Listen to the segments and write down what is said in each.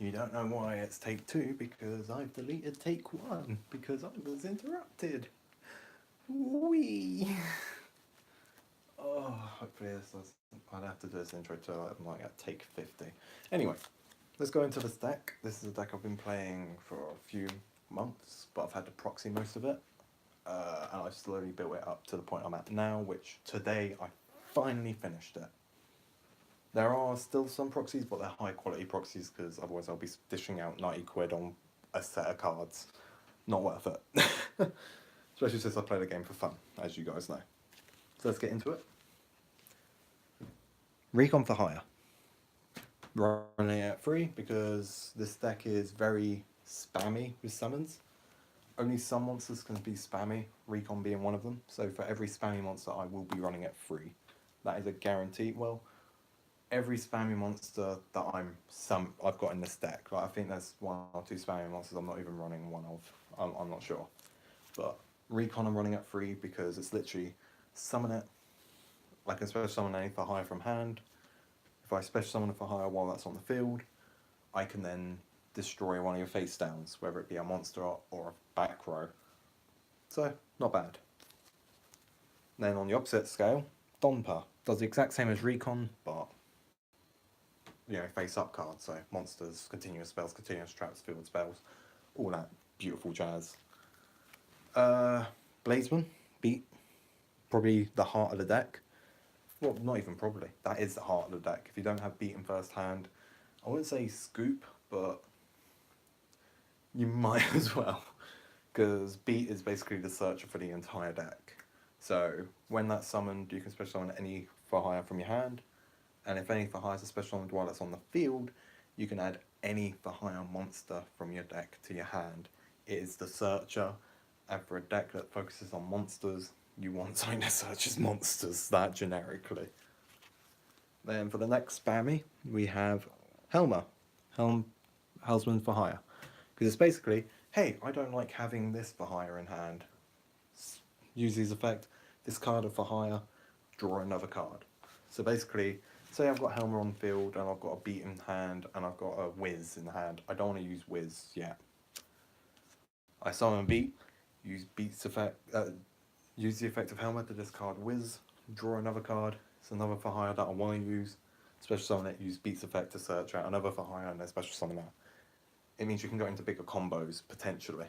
You don't know why it's take 2 because I've deleted take 1 because I was interrupted. Wee. Oh, hopefully this doesn't. I'd have to do this intro till I'm like at take 50. Anyway, let's go into this deck. This is a deck I've been playing for a few months, but I've had to proxy most of it. And I've slowly built it up to the point I'm at now, which today I finally finished it. There are still some proxies, but they're high quality proxies because otherwise I'll be dishing out 90 quid on a set of cards. Not worth it. Especially since I play the game for fun, as you guys know. So let's get into it. Recon for hire. Running it at 3 because this deck is very spammy with summons. Only some monsters can be spammy, Recon being one of them. So for every spammy monster, I will be running at 3. That is a guarantee. Well, every spammy monster that I've got in this deck. Like I think there's 1 or 2 spammy monsters I'm not even running one of. I'm not sure. But Recon I'm running at 3 because it's literally summon it. I can special summon any for hire from hand. If I special summon it for hire while that's on the field, I can then destroy one of your face downs, whether it be a monster or a back row. So, not bad. Then on the opposite scale, Domper does the exact same as Recon, but face up cards, so monsters, continuous spells, continuous traps, field spells, all that beautiful jazz. Blazeman, beat, probably the heart of the deck. Well, not even probably, that is the heart of the deck. If you don't have beat in first hand, I wouldn't say scoop, but you might as well, because beat is basically the searcher for the entire deck. So when that's summoned, you can special summon any for hire from your hand, and if any for hire is special summoned while it's on the field, you can add any for hire monster from your deck to your hand. It is the searcher, and for a deck that focuses on monsters, you want something that searches monsters that generically. Then for the next spammy, we have Helmsman for hire. Because it's basically, hey, I don't like having this for hire in hand. Use this effect, discard it for hire, draw another card. So basically, say I've got Helmer on the field and I've got a beat in hand and I've got a whiz in hand. I don't want to use whiz yet. I summon beat, use beat's effect, use the effect of Helmer to discard whiz, draw another card. It's another for hire that I want to use. Special summon it, use beat's effect to search out another for hire and then special summon that. It means you can go into bigger combos, potentially.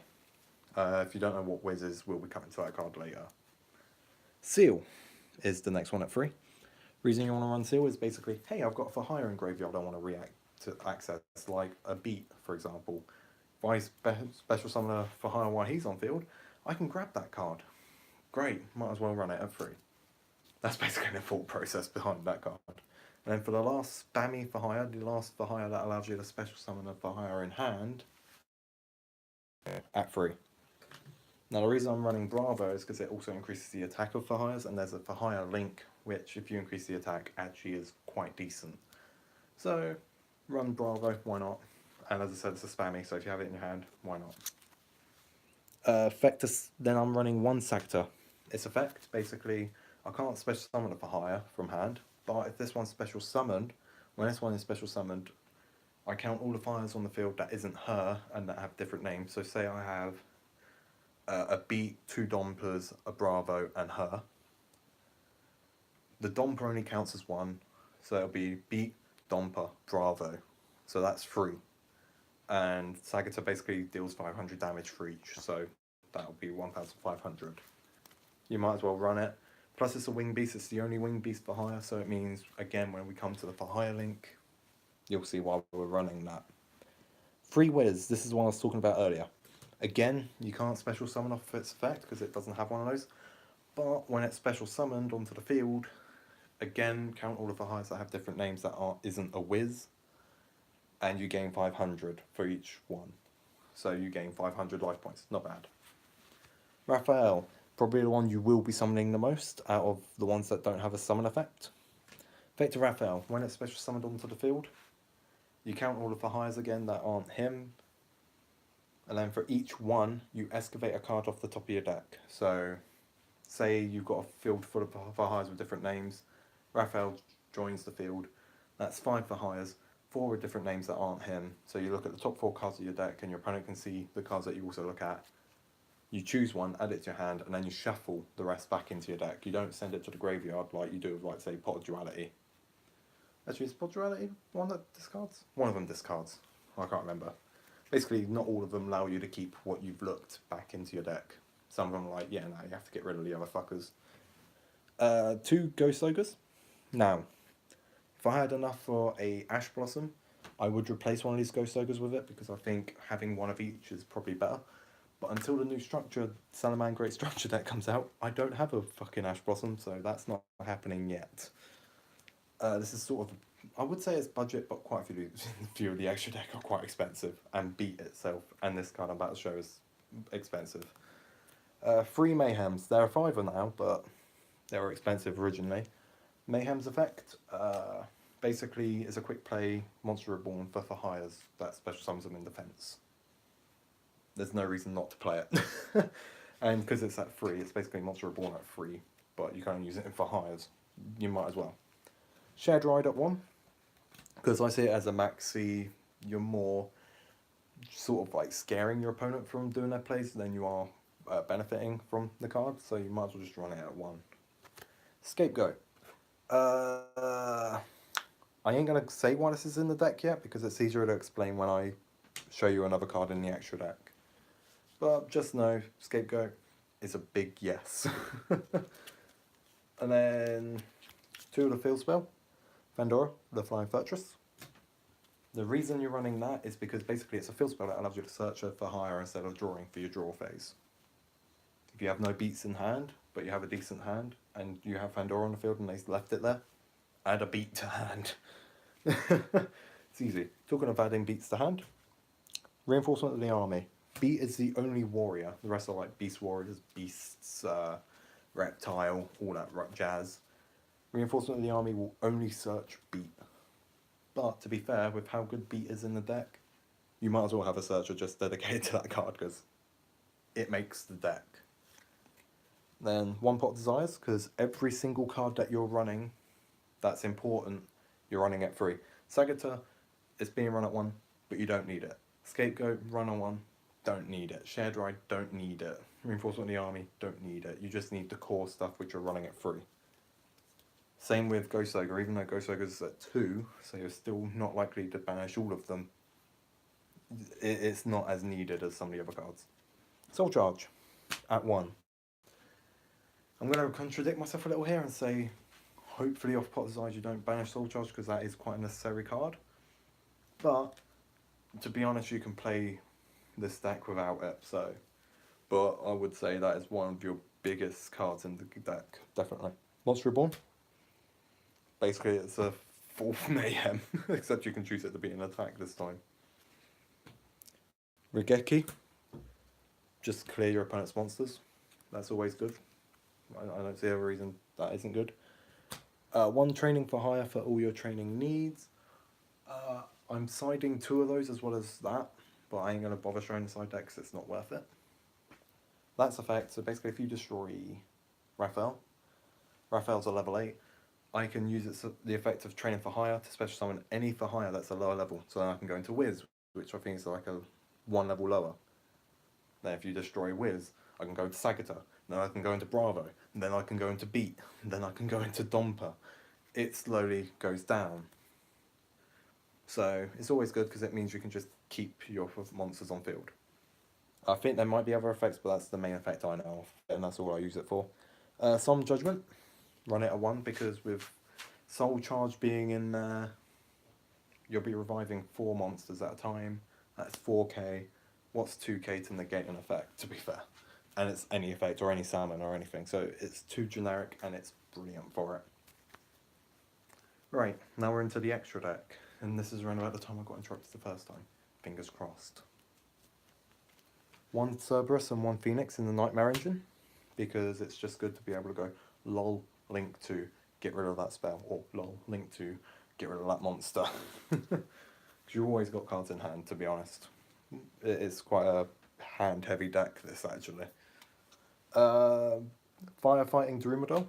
If you don't know what whiz is, we'll be coming to that card later. Seal is the next one at 3. Reason you want to run Seal is basically, hey, I've got for hire in graveyard I want to react to access, like a beat, for example. If I special summon a for hire while he's on field, I can grab that card. Great, might as well run it at 3. That's basically the thought process behind that card. And then for the last spammy for hire, the last for hire that allows you to special summon a for hire in hand at 3. Now the reason I'm running Bravo is because it also increases the attack of for hires, and there's a for hire link which, if you increase the attack, actually is quite decent. So run Bravo, why not? And as I said, it's a spammy, so if you have it in your hand, why not? Then I'm running 1 Sector. Its effect, basically, I can't special summon a for hire from hand, but if this one's special summoned, when this one is special summoned, I count all the fires on the field that isn't her and that have different names. So say I have a beat, 2 Dompers, a Bravo, and her. The Domper only counts as 1, so it'll be beat, Domper, Bravo. So that's 3. And Sagita basically deals 500 damage for each, so that'll be 1,500. You might as well run it. Plus it's a wing beast, it's the only wing beast for hire, so it means, again, when we come to the for hire link, you'll see why we're running that. Free Wiz, this is what I was talking about earlier. Again, you can't special summon off its effect because it doesn't have one of those, but when it's special summoned onto the field, again, count all of the hires that have different names that isn't a whiz, and you gain 500 for each one. So you gain 500 life points, not bad. Rafael, probably the one you will be summoning the most out of the ones that don't have a summon effect. Effect of Rafael, when it's special summoned onto the field, you count all of the hires again that aren't him, and then for each one, you excavate a card off the top of your deck. So, say you've got a field full of for hires with different names, Rafael joins the field, that's 5 for hires, 4 different names that aren't him. So you look at the top 4 cards of your deck, and your opponent can see the cards that you also look at. You choose one, add it to your hand, and then you shuffle the rest back into your deck. You don't send it to the graveyard like you do with, like, say, Pot of Duality. Actually, is Pot of Duality one that discards? One of them discards. I can't remember. Basically, not all of them allow you to keep what you've looked back into your deck. Some of them are like, yeah, no, you have to get rid of the other fuckers. 2 Ghost Ogres. Now, if I had enough for a Ash Blossom, I would replace one of these Ghost Ogres with it, because I think having one of each is probably better. But until the new structure, Salaman Great Structure deck comes out, I don't have a fucking Ash Blossom, so that's not happening yet. This is sort of, I would say it's budget, but quite a few of the extra deck are quite expensive, and Beat itself and this kind of battle show is expensive. 3 Mayhems. There are 5 now, but they were expensive originally. Mayhem's effect, basically is a quick play Monster Reborn for hires that special summons them in defense. There's no reason not to play it. And because it's at 3, it's basically Monster Reborn at 3, but you can't use it for hires. You might as well. Shared Ride at 1, because I see it as a maxi. You're more sort of like scaring your opponent from doing their plays than you are benefiting from the card, so you might as well just run it at 1. Scapegoat. I ain't going to say why this is in the deck yet, because it's easier to explain when I show you another card in the extra deck. But just know, Scapegoat is a big yes. And then 2 of the field spell. Pandora, the Flying Fortress. The reason you're running that is because basically it's a field spell that allows you to search for higher instead of drawing for your draw phase. If you have no beats in hand, but you have a decent hand, and you have Pandora on the field and they left it there, add a beat to hand. It's easy. Talking of adding beats to hand, Reinforcement of the Army. Beat is the only warrior. The rest are like Beast Warriors, Beasts, Reptile, all that jazz. Reinforcement of the Army will only search Beat. But to be fair, with how good Beat is in the deck, you might as well have a searcher just dedicated to that card, because it makes the deck. Then 1 Pot of Desires, because every single card that you're running that's important, you're running at 3. Sagitta is being run at 1, but you don't need it. Scapegoat, run on 1, don't need it. Shared Ride, don't need it. Reinforcement of the Army, don't need it. You just need the core stuff which you're running at 3. Same with Ghost Ogre, even though Ghost Ogre's at 2, so you're still not likely to banish all of them. It's not as needed as some of the other cards. Soul Charge, at 1. I'm going to contradict myself a little here and say, hopefully off Pot of Desires you don't banish Soul Charge, because that is quite a necessary card. But, to be honest, you can play this deck without it, so. But I would say that is one of your biggest cards in the deck, definitely. Monster Reborn. Basically, it's a 4th Mayhem, except you can choose it to be an attack this time. Regeki. Just clear your opponent's monsters. That's always good. I don't see a reason that isn't good. 1 Training for Hire for all your training needs. I'm siding 2 of those as well as that, but I ain't going to bother showing the side deck because it's not worth it. That's effect, so basically if you destroy Rafael, Rafael's a level 8, I can use the effect of Training for Hire to special summon any for hire that's a lower level. So then I can go into Wiz, which I think is like a 1 level lower. Then if you destroy Wiz, I can go into Sagitta, then I can go into Bravo, and then I can go into Beat, and then I can go into Domper. It slowly goes down. So it's always good because it means you can just keep your monsters on field. I think there might be other effects, but that's the main effect I know of, and that's all I use it for. Solemn Judgment, run it at 1, because with Soul Charge being in there, you'll be reviving 4 monsters at a time. That's 4k. What's 2k to negate an effect, to be fair? And it's any effect or any salmon or anything, so it's too generic and it's brilliant for it. Right, now we're into the extra deck, and this is around about the time I got interrupted the first time. Fingers crossed. 1 Cerberus and 1 Phoenix in the Nightmare Engine, because it's just good to be able to go lol, link to, get rid of that spell, or lol, link to, get rid of that monster. Because you've always got cards in hand, to be honest. It is quite a hand-heavy deck, this, actually. Firefighting Daruma.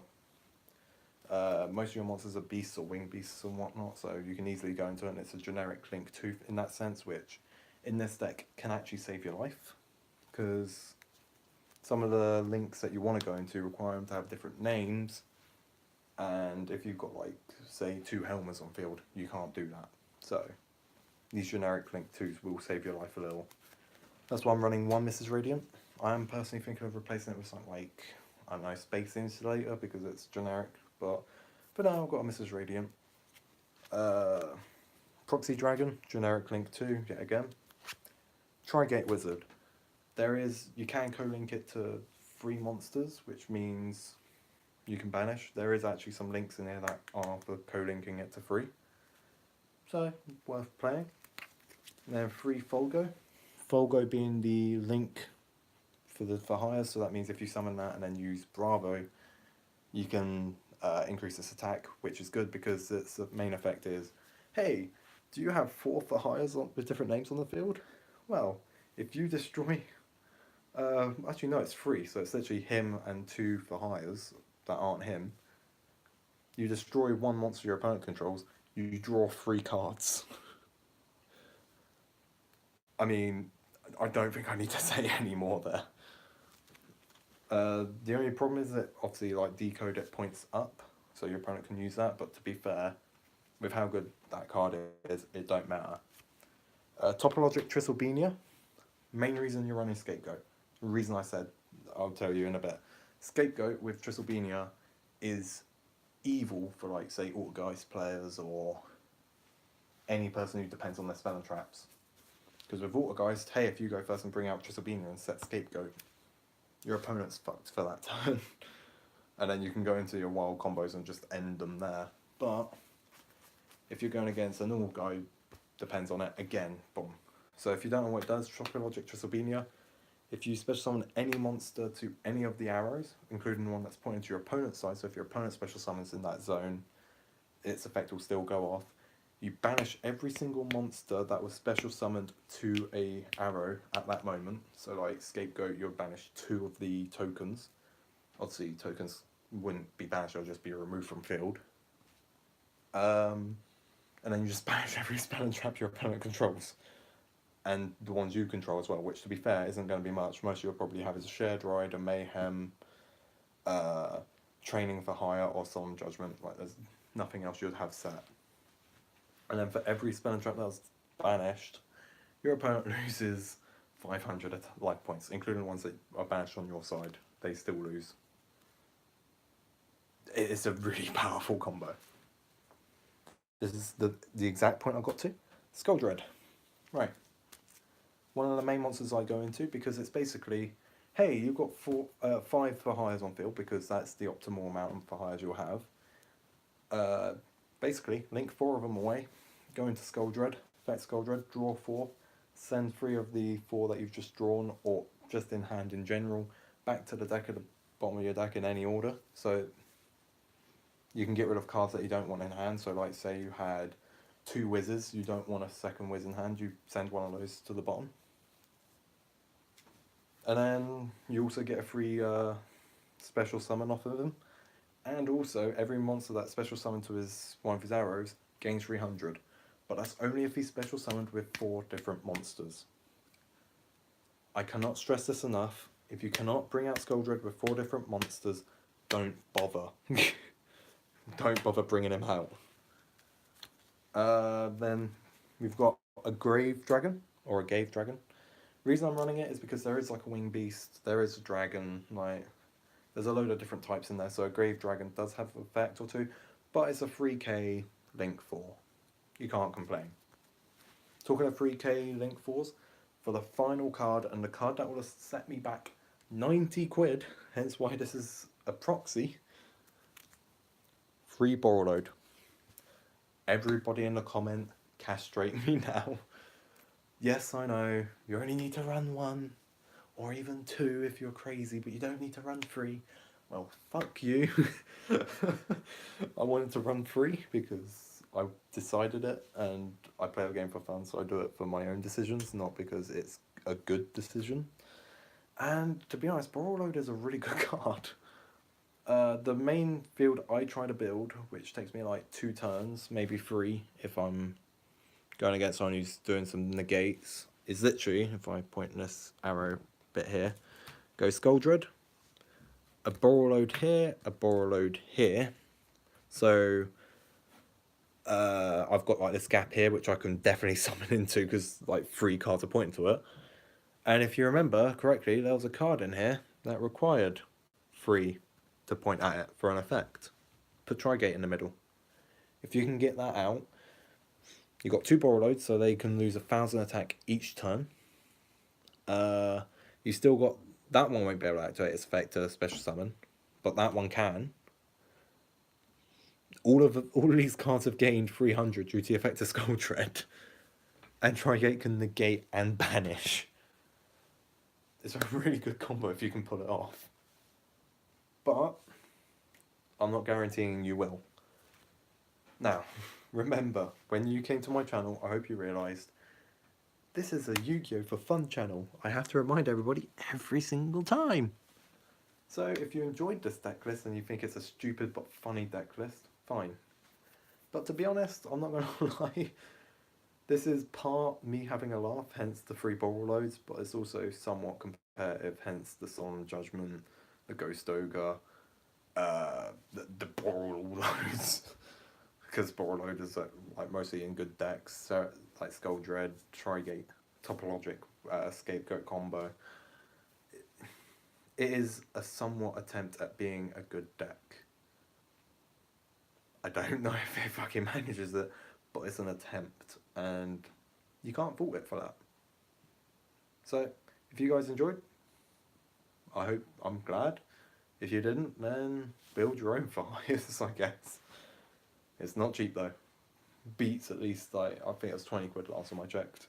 Most of your monsters are beasts or winged beasts and whatnot, so you can easily go into it, and it's a generic Link 2 in that sense, which in this deck can actually save your life, because some of the links that you want to go into require them to have different names, and if you've got, like, say, 2 Helmers on field, you can't do that. So these generic Link 2s will save your life a little. That's why I'm running 1 Mrs. Radiant. I am personally thinking of replacing it with something like, I don't know, Space Insulator, because it's generic, but for now I've got a Mrs. Radiant. Proxy Dragon, generic Link 2, yet again. Tri-Gate Wizard. You can co-link it to 3 monsters, which means you can banish. There is actually some links in here that are for co-linking it to 3. So, worth playing. And then 3 Fogo. Fogo being the link for hires, so that means if you summon that and then use Bravo, you can increase its attack, which is good because its main effect is, hey, do you have 4 for hires with different names on the field? Well, if you destroy, actually no, it's 3, so it's literally him and 2 for hires that aren't him. You destroy 1 monster your opponent controls, you draw 3 cards. I mean, I don't think I need to say any more there. The only problem is that obviously, like, decode it points up, so your opponent can use that, but to be fair, with how good that card is, it don't matter. Topologic Tristlebenia, main reason you're running Scapegoat. The reason I said, I'll tell you in a bit. Scapegoat with Tristlebenia is evil for, like, say, Autogeist players or any person who depends on their spell and traps. Because with Autogeist, hey, if you go first and bring out Tristlebenia and set Scapegoat, your opponent's fucked for that turn. And then you can go into your wild combos and just end them there. But if you're going against a normal guy, depends on it, again, boom. So if you don't know what it does, Topologic Tristlebenia, if you special summon any monster to any of the arrows, including the one that's pointing to your opponent's side, so if your opponent special summons in that zone, its effect will still go off. You banish every single monster that was special summoned to a arrow at that moment. So like Scapegoat, you'll banish 2 of the tokens. Obviously tokens wouldn't be banished, they'll just be removed from field. And then you just banish every spell and trap your opponent controls. And the ones you control as well, which to be fair isn't going to be much. Most you'll probably have is a Shared Ride, a Mayhem, Training for Hire, or Solemn Judgment. Like, there's nothing else you'd have set. And then for every spell and trap that was banished, your opponent loses 500 life points, including the ones that are banished on your side. They still lose. It's a really powerful combo. This is the exact point I got to. Skull Dread. Right. One of the main monsters I go into, because it's basically, hey, you've got 5 for hires on field, because that's the optimal amount of for hires you'll have. Basically, link 4 of them away, go into Skull Dread, effect Skull Dread, draw 4, send 3 of the 4 that you've just drawn, or just in hand in general, back to the deck at the bottom of your deck in any order. So you can get rid of cards that you don't want in hand. So like, say you had 2 Whizzes, you don't want a second Whiz in hand, you send one of those to the bottom. And then you also get a free special summon off of them. And also, every monster that's special summoned to one of his arrows gains 300. But that's only if he's special summoned with 4 different monsters. I cannot stress this enough. If you cannot bring out Skull Dread with 4 different monsters, don't bother. Don't bother bringing him out. Then we've got a Grave Dragon, or a Gave Dragon. The reason I'm running it is because there is like a Winged Beast, there is a Dragon, like... There's a load of different types in there, so a Grave Dragon does have an effect or 2, but it's a 3k Link 4. You can't complain. Talking of 3k Link 4s, for the final card, and the card that will have set me back 90 quid, hence why this is a proxy, free Borrowload. Everybody in the comment, castrate me now. Yes, I know, you only need to run 1. Or even 2 if you're crazy, but you don't need to run 3. Well, fuck you. I wanted to run 3 because I decided it, and I play the game for fun, so I do it for my own decisions, not because it's a good decision. And to be honest, Borrowload is a really good card. The main field I try to build, which takes me like 2 turns, maybe 3 if I'm going against someone who's doing some negates, is literally, if I point this arrow bit here, go Scold, a Borreload here, a Borreload here. So I've got like this gap here, which I can definitely summon into because like 3 cards are pointing to it. And if you remember correctly, there was a card in here that required 3 to point at it for an effect. Put Trigate in the middle. If you can get that out, you've got 2 Borreloads, so they can lose 1,000 attack each turn. You still got, that one won't be able to activate its effect to special summon, but that one can. All of these cards have gained 300 due to the effect of Skull Tread, and Trigate can negate and banish. It's a really good combo if you can pull it off. But I'm not guaranteeing you will. Now, remember, when you came to my channel, I hope you realised this is a Yu-Gi-Oh! For fun channel. I have to remind everybody every single time. So if you enjoyed this deck list and you think it's a stupid but funny deck list, fine. But to be honest, I'm not going to lie, this is part me having a laugh, hence the 3 Borreloads, but it's also somewhat competitive, hence the Solemn Judgment, the Ghost Ogre, the Borreloads. Because Borreload is like mostly in good decks, so like Skull Dread, Trigate, Topologic, Scapegoat combo. It is a somewhat attempt at being a good deck. I don't know if it fucking manages it, but it's an attempt, and you can't fault it for that. So, if you guys enjoyed, I'm glad. If you didn't, then build your own fires, I guess. It's not cheap though. Beats at least, like, I think it was 20 quid last time I checked.